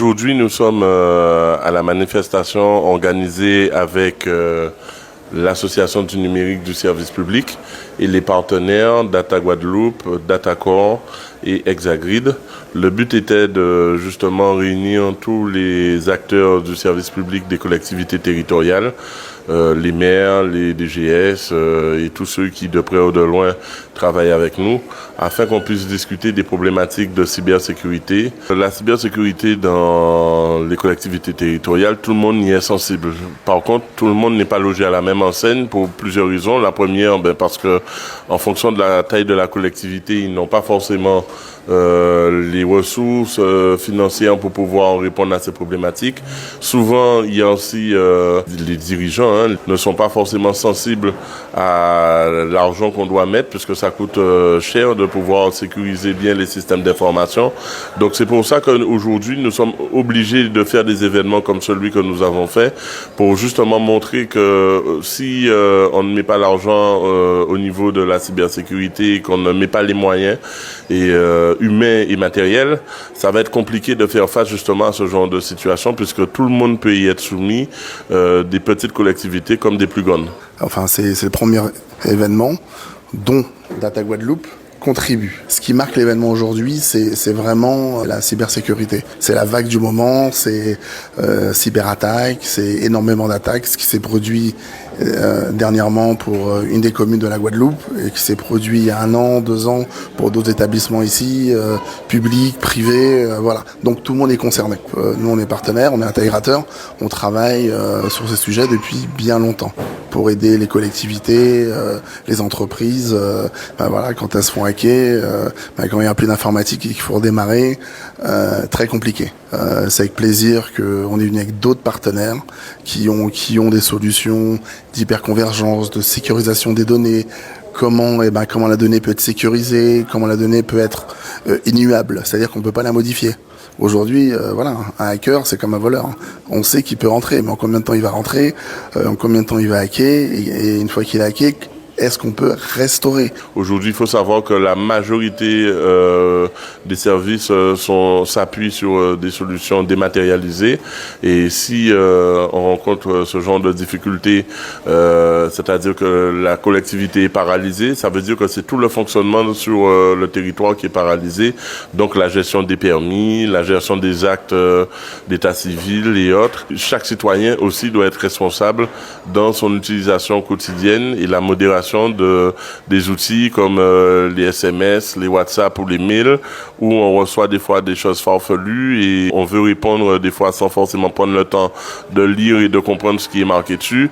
Aujourd'hui, nous sommes à la manifestation organisée avec l'Association du numérique du service public et les partenaires Data Guadeloupe, Datacor et Hexagrid. Le but était de justement réunir tous les acteurs du service public des collectivités territoriales, les maires, les DGS et tous ceux qui de près ou de loin travaillent avec nous, afin qu'on puisse discuter des problématiques de cybersécurité. La cybersécurité dans les collectivités territoriales, tout le monde y est sensible. Par contre, tout le monde n'est pas logé à la même enseigne pour plusieurs raisons. La première, parce que en fonction de la taille de la collectivité, ils n'ont pas forcément les ressources financières pour pouvoir répondre à ces problématiques. Souvent, il y a aussi les dirigeants ne sont pas forcément sensibles à l'argent qu'on doit mettre, puisque ça coûte cher de pouvoir sécuriser bien les systèmes d'information. Donc c'est pour ça qu'aujourd'hui, nous sommes obligés de faire des événements comme celui que nous avons fait, pour justement montrer que si on ne met pas l'argent au niveau de la cybersécurité, qu'on ne met pas les moyens et humains et matériels, ça va être compliqué de faire face justement à ce genre de situation, puisque tout le monde peut y être soumis, des petites collectivités comme des plus grandes. Enfin, c'est le premier événement dont Data Guadeloupe contribue. Ce qui marque l'événement aujourd'hui, c'est vraiment la cybersécurité. C'est la vague du moment, c'est cyberattaques, c'est énormément d'attaques, ce qui s'est produit dernièrement pour une des communes de la Guadeloupe et qui s'est produit il y a 1 an, 2 ans pour d'autres établissements ici, publics, privés, voilà. Donc tout le monde est concerné. Nous on est partenaires, on est intégrateurs, on travaille sur ces sujets depuis bien longtemps pour aider les collectivités, les entreprises, voilà, quand elles se font hacker, quand il y a plus d'informatique et qu'il faut redémarrer, très compliqué. C'est avec plaisir qu'on est venu avec d'autres partenaires qui ont des solutions d'hyperconvergence, de sécurisation des données, comment la donnée peut être sécurisée, comment la donnée peut être innuable, c'est-à-dire qu'on ne peut pas la modifier. Aujourd'hui, voilà, un hacker, c'est comme un voleur. On sait qu'il peut rentrer, mais en combien de temps il va rentrer, en combien de temps il va hacker, et une fois qu'il a hacké, est-ce qu'on peut restaurer? Aujourd'hui, il faut savoir que la majorité des services s'appuient sur des solutions dématérialisées. Et si on rencontre ce genre de difficultés, c'est-à-dire que la collectivité est paralysée, ça veut dire que c'est tout le fonctionnement sur le territoire qui est paralysé. Donc la gestion des permis, la gestion des actes d'état civil et autres. Chaque citoyen aussi doit être responsable dans son utilisation quotidienne et la modération des outils comme les SMS, les WhatsApp ou les mails, où on reçoit des fois des choses farfelues et on veut répondre des fois sans forcément prendre le temps de lire et de comprendre ce qui est marqué dessus.